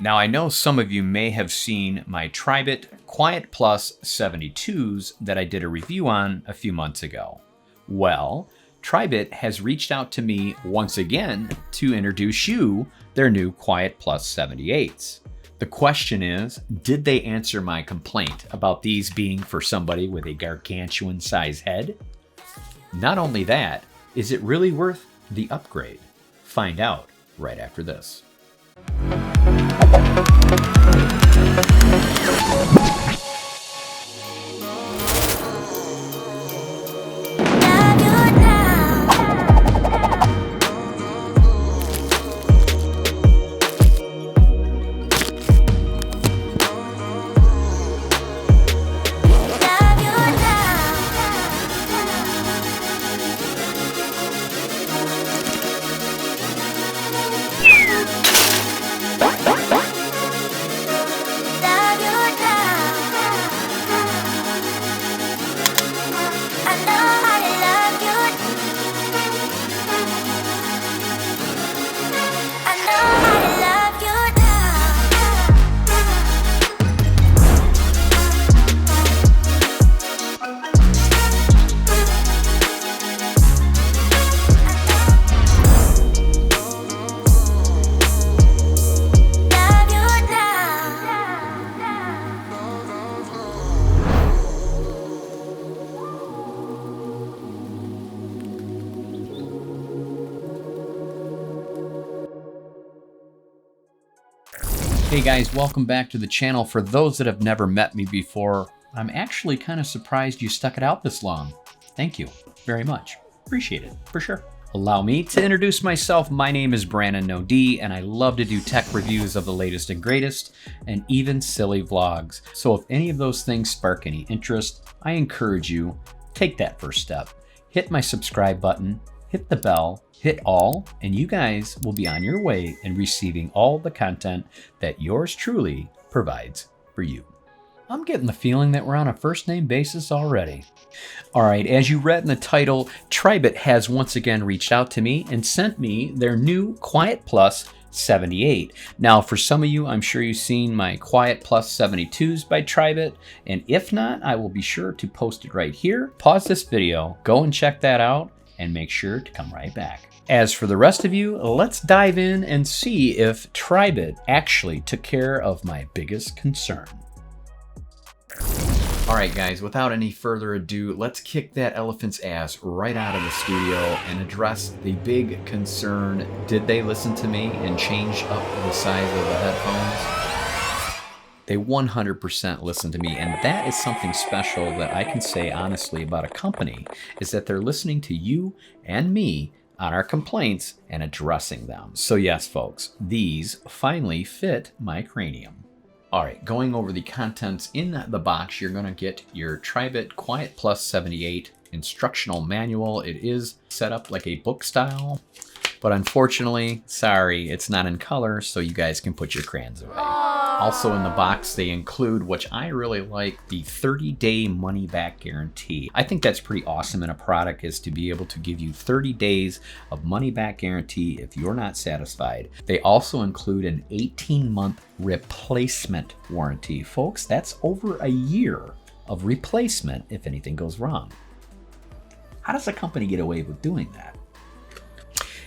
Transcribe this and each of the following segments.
Now I know some of you may have seen my Tribit Quiet Plus 72s that I did a review on a few months ago. Well, Tribit has reached out to me once again to introduce you their new Quiet Plus 78s. The question is, did they answer my complaint about these being for somebody with a gargantuan size head? Not only that, is it really worth the upgrade? Find out right after this. Hey guys, welcome back to the channel. For those that have never met me before, I'm actually kind of surprised you stuck it out this long. Thank you very much. Appreciate it, for sure. Allow me to introduce myself. My name is Brannon No, and I love to do tech reviews of the latest and greatest, and even silly vlogs. So if any of those things spark any interest, I encourage you, take that first step. Hit my subscribe button, hit the bell, hit all, and you guys will be on your way and receiving all the content that yours truly provides for you. I'm getting the feeling that we're on a first name basis already. All right, as you read in the title, Tribit has once again reached out to me and sent me their new Quiet Plus 78. Now, for some of you, I'm sure you've seen my Quiet Plus 72s by Tribit, and if not, I will be sure to post it right here. Pause this video, go and check that out, and make sure to come right back. As for the rest of you, let's dive in and see if Tribit actually took care of my biggest concern. All right, guys, without any further ado, let's kick that elephant's ass right out of the studio and address the big concern. Did they listen to me and change up the size of the headphones? They 100% listen to me, and that is something special that I can say honestly about a company, is that they're listening to you and me on our complaints and addressing them. So yes, folks, these finally fit my cranium. All right, going over the contents in the box, you're gonna get your Tribit Quiet Plus 78 instructional manual. It is set up like a book style, but unfortunately, sorry, it's not in color, so you guys can put your crayons away. Also in the box, they include, which I really like, the 30-day money-back guarantee. I think that's pretty awesome in a product, is to be able to give you 30 days of money-back guarantee if you're not satisfied. They also include an 18-month replacement warranty. Folks, that's over a year of replacement if anything goes wrong. How does a company get away with doing that?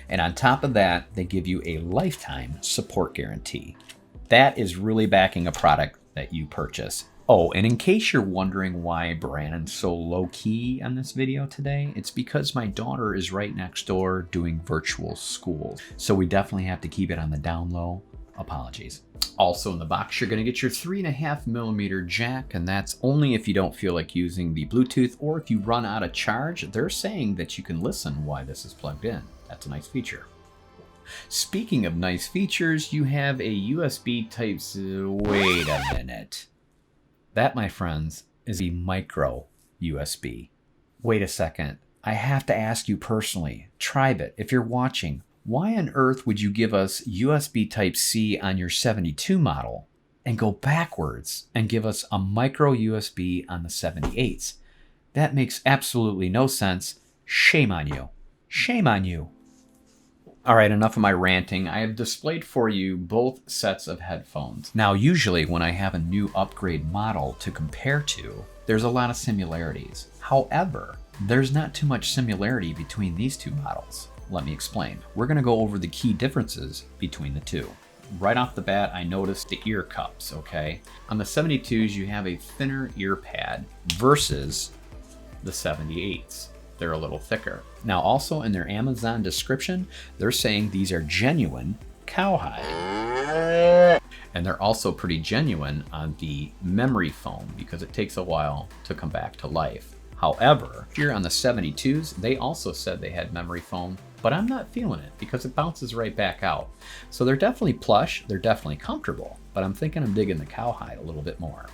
And on top of that, they give you a lifetime support guarantee. That is really backing a product that you purchase. Oh, and in case you're wondering why Brannon's so low-key on this video today, it's because my daughter is right next door doing virtual school. So we definitely have to keep it on the down low. Apologies. Also in the box, you're gonna get your 3.5mm jack, and that's only if you don't feel like using the Bluetooth or if you run out of charge. They're saying that you can listen while this is plugged in. That's a nice feature. Speaking of nice features, you have a USB Type-C. Wait a minute. That, my friends, is a micro USB. Wait a second. I have to ask you personally, Tribit, if you're watching, why on earth would you give us USB Type-C on your 72 model and go backwards and give us a micro USB on the 78s? That makes absolutely no sense. Shame on you. Shame on you. All right, enough of my ranting. I have displayed for you both sets of headphones. Now, usually when I have a new upgrade model to compare to, there's a lot of similarities. However, there's not too much similarity between these two models. Let me explain. We're gonna go over the key differences between the two. Right off the bat, I noticed the ear cups, okay? On the 72s, you have a thinner ear pad versus the 78s. They're a little thicker. Now, also in their Amazon description, they're saying these are genuine cowhide. And they're also pretty genuine on the memory foam because it takes a while to come back to life. However, here on the 72s, they also said they had memory foam, but I'm not feeling it because it bounces right back out. So they're definitely plush, they're definitely comfortable, but I'm thinking I'm digging the cowhide a little bit more.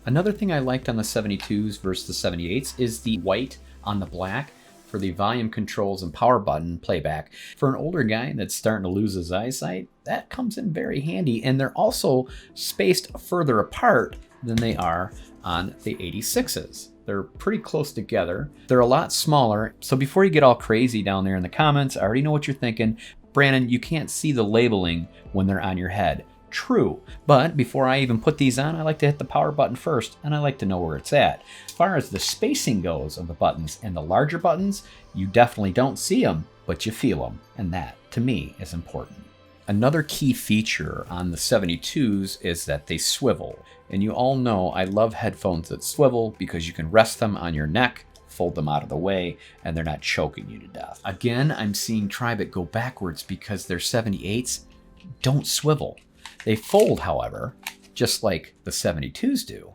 Another thing I liked on the 72s versus the 78s is the white on the black for the volume controls and power button playback. For an older guy that's starting to lose his eyesight, that comes in very handy, and they're also spaced further apart than they are on the 86s. They're pretty close together. They're a lot smaller, so before you get all crazy down there in the comments, I already know what you're thinking. Brannon, you can't see the labeling when they're on your head. True, but before I even put these on, I like to hit the power button first, and I like to know where it's at. As far as the spacing goes of the buttons and the larger buttons, you definitely don't see them, but you feel them, and that, to me, is important. Another key feature on the 72s is that they swivel, and you all know I love headphones that swivel because you can rest them on your neck, fold them out of the way, and they're not choking you to death. Again, I'm seeing Tribit go backwards because their 78s don't swivel. They fold, however, just like the 72s do,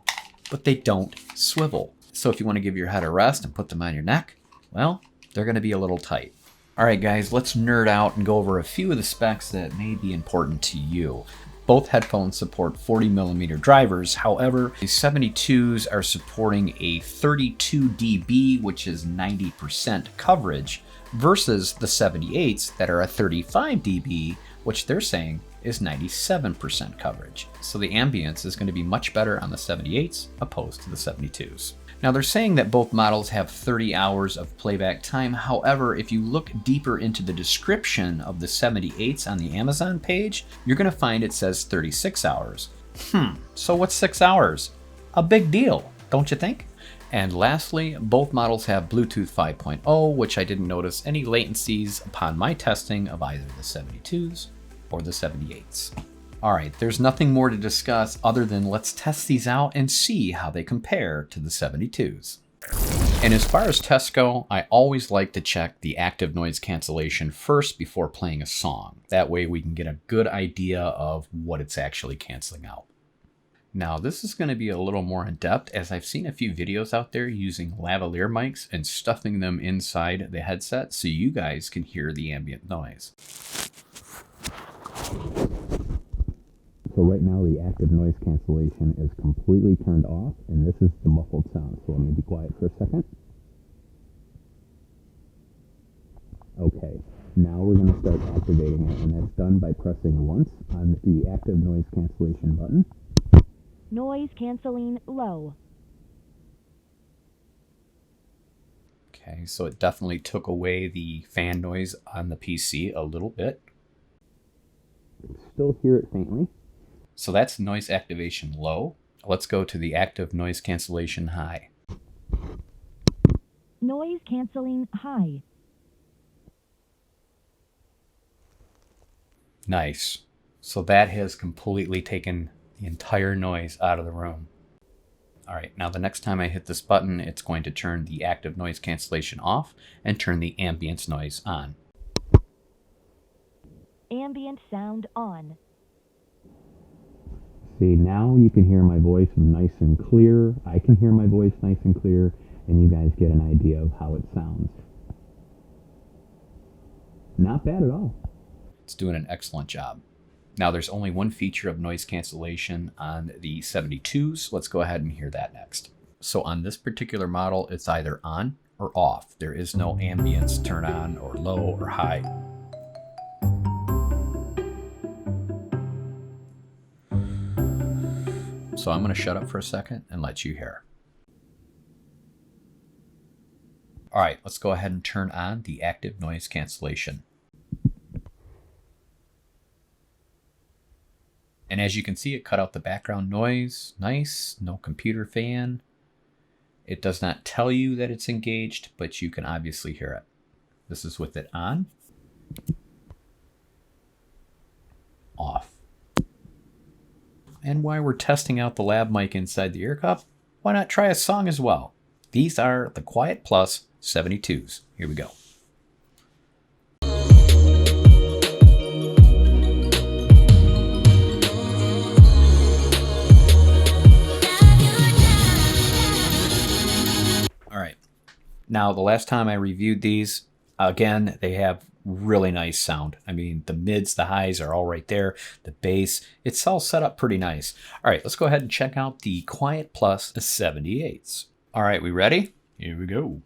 but they don't swivel. So if you want to give your head a rest and put them on your neck, well, they're going to be a little tight. All right, guys, let's nerd out and go over a few of the specs that may be important to you. Both headphones support 40mm drivers. However, the 72s are supporting a 32 dB, which is 90% coverage, versus the 78s that are a 35 dB, which they're saying is 97% coverage. So the ambience is going to be much better on the 78s opposed to the 72s. Now they're saying that both models have 30 hours of playback time. However, if you look deeper into the description of the 78s on the Amazon page, you're going to find it says 36 hours. So what's 6 hours? A big deal, don't you think? And lastly, both models have Bluetooth 5.0, which I didn't notice any latencies upon my testing of either the 72s or the 78s. All right, there's nothing more to discuss other than let's test these out and see how they compare to the 72s. And as far as tests go, I always like to check the active noise cancellation first before playing a song. That way we can get a good idea of what it's actually canceling out. Now this is going to be a little more in depth, as I've seen a few videos out there using lavalier mics and stuffing them inside the headset so you guys can hear the ambient noise. So right now the active noise cancellation is completely turned off, and this is the muffled sound. So let me be quiet for a second. Okay, now we're going to start activating it, and that's done by pressing once on the active noise cancellation button. Noise canceling low. Okay, so it definitely took away the fan noise on the PC a little bit. Still hear it faintly. So that's noise activation low. Let's go to the active noise cancellation high. Noise canceling high. Nice. So that has completely taken the entire noise out of the room. All right, now the next time I hit this button, it's going to turn the active noise cancellation off and turn the ambience noise on. Ambient sound on. See, now you can hear my voice nice and clear. I can hear my voice nice and clear, and you guys get an idea of how it sounds. Not bad at all. It's doing an excellent job. Now there's only one feature of noise cancellation on the 72s. Let's go ahead and hear that next. So on this particular model, it's either on or off. There is no ambience turn on or low or high. So I'm going to shut up for a second and let you hear. All right, let's go ahead and turn on the active noise cancellation. And as you can see, it cut out the background noise. Nice. No computer fan. It does not tell you that it's engaged, but you can obviously hear it. This is with it on. Off. And while we're testing out the lab mic inside the ear cup, why not try a song as well? These are the Quiet Plus 72s. Here we go. All right. Now, the last time I reviewed these, again, they have really nice sound. I mean, the mids, the highs are all right there. The bass, it's all set up pretty nice. All right, let's go ahead and check out the Quiet Plus 78s. All right, we ready? Here we go.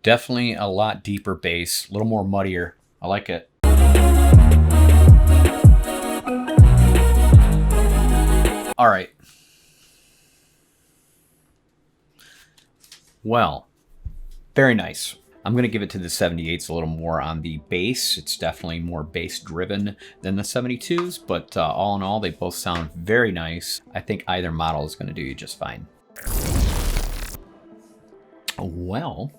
Definitely a lot deeper bass, a little more muddier. I like it. All right. Well, very nice. I'm going to give it to the 78s a little more on the bass. It's definitely more bass driven than the 72s, but all in all, they both sound very nice. I think either model is going to do you just fine. Well,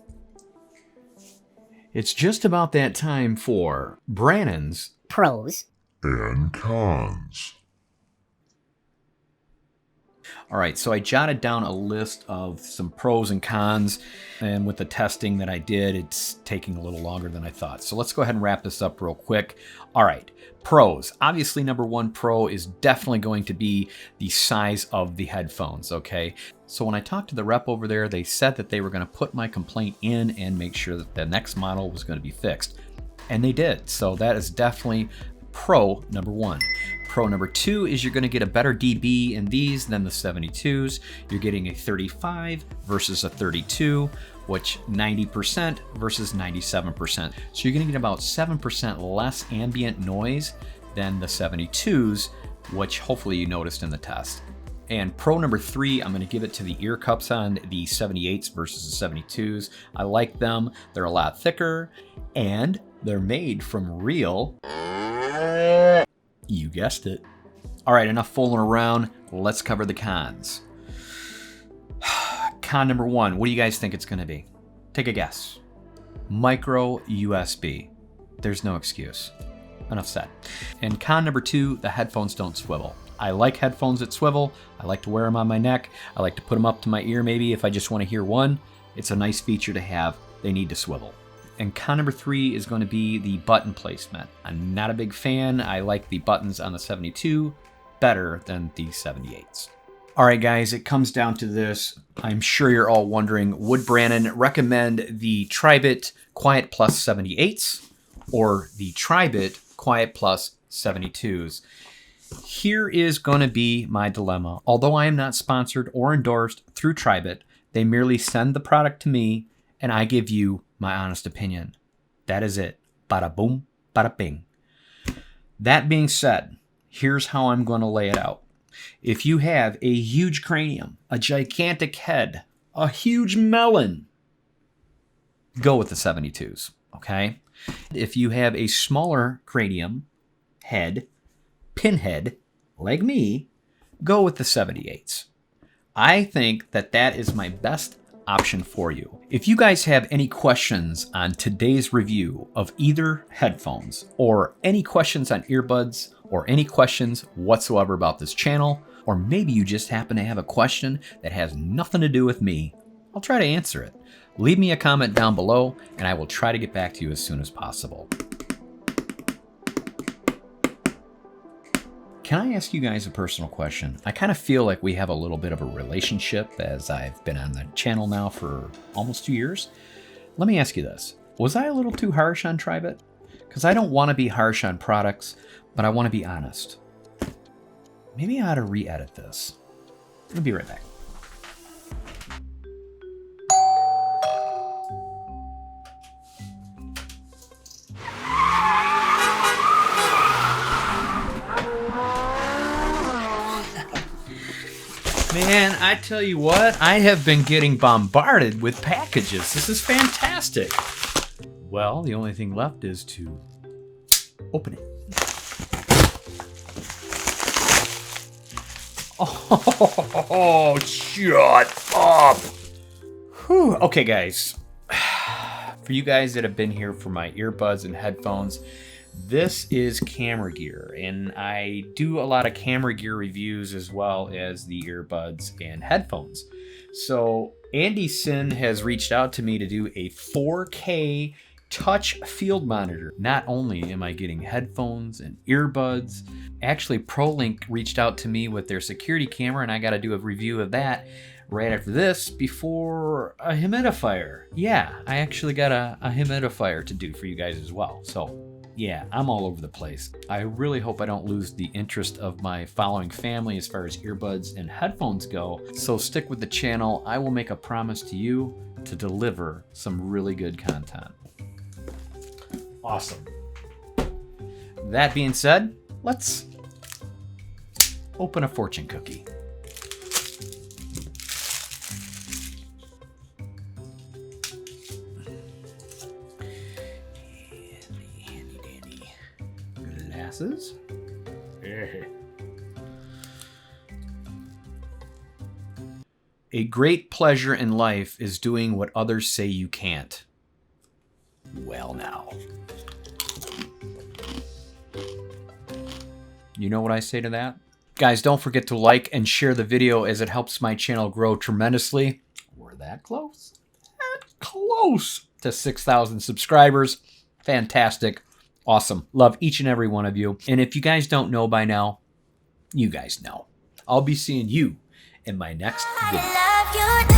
it's just about that time for Brannon's Pros and Cons. All right, so I jotted down a list of some pros and cons, and with the testing that I did, it's taking a little longer than I thought. So let's go ahead and wrap this up real quick. All right, pros. Obviously, number one pro is definitely going to be the size of the headphones, okay? So when I talked to the rep over there, they said that they were going to put my complaint in and make sure that the next model was going to be fixed. And they did, so that is definitely pro number one. Pro number two is you're going to get a better dB in these than the 72s. You're getting a 35 versus a 32, which 90% versus 97%. So you're going to get about 7% less ambient noise than the 72s, which hopefully you noticed in the test. And pro number three, I'm going to give it to the ear cups on the 78s versus the 72s. I like them. They're a lot thicker, and they're made from real... You guessed it. All right, enough fooling around. Let's cover the cons. Con number one, what do you guys think it's going to be? Take a guess. Micro USB. There's no excuse. Enough said. And con number two, the headphones don't swivel. I like headphones that swivel. I like to wear them on my neck. I like to put them up to my ear maybe if I just want to hear one. It's a nice feature to have. They need to swivel. And con number three is going to be the button placement. I'm not a big fan. I like the buttons on the 72 better than the 78s. All right, guys, it comes down to this. I'm sure you're all wondering, would Brannon recommend the Tribit Quiet Plus 78s or the Tribit Quiet Plus 72s? Here is going to be my dilemma. Although I am not sponsored or endorsed through Tribit, they merely send the product to me and I give you my honest opinion. That is it. Bada boom, bada bing. That being said, here's how I'm going to lay it out. If you have a huge cranium, a gigantic head, a huge melon, go with the 72s, okay? If you have a smaller cranium, head, pinhead, like me, go with the 78s. I think that that is my best option for you. If you guys have any questions on today's review of either headphones or any questions on earbuds or any questions whatsoever about this channel, or maybe you just happen to have a question that has nothing to do with me, I'll try to answer it. Leave me a comment down below and I will try to get back to you as soon as possible. Can I ask you guys a personal question? I kind of feel like we have a little bit of a relationship as I've been on the channel now for almost 2 years. Let me ask you this. Was I a little too harsh on Tribit? Because I don't want to be harsh on products, but I want to be honest. Maybe I ought to re-edit this. I'll be right back. Man, I tell you what, I have been getting bombarded with packages. This is fantastic. Well, the only thing left is to open it. Oh, shut up. Whew. Okay, guys. For you guys that have been here for my earbuds and headphones, this is camera gear, and I do a lot of camera gear reviews as well as the earbuds and headphones. So Andy Sin has reached out to me to do a 4K touch field monitor. Not only am I getting headphones and earbuds, actually ProLink reached out to me with their security camera, and I got to do a review of that right after this before a humidifier. Yeah, I actually got a humidifier to do for you guys as well. So yeah, I'm all over the place. I really hope I don't lose the interest of my following family as far as earbuds and headphones go. So stick with the channel. I will make a promise to you to deliver some really good content. Awesome. That being said, let's open a fortune cookie. Handy dandy glasses. A great pleasure in life is doing what others say you can't. Well, now. You know what I say to that? Guys, don't forget to like and share the video as it helps my channel grow tremendously. We're that close. That close to 6,000 subscribers. Fantastic. Awesome. Love each and every one of you. And if you guys don't know by now, you guys know. I'll be seeing you in my next video.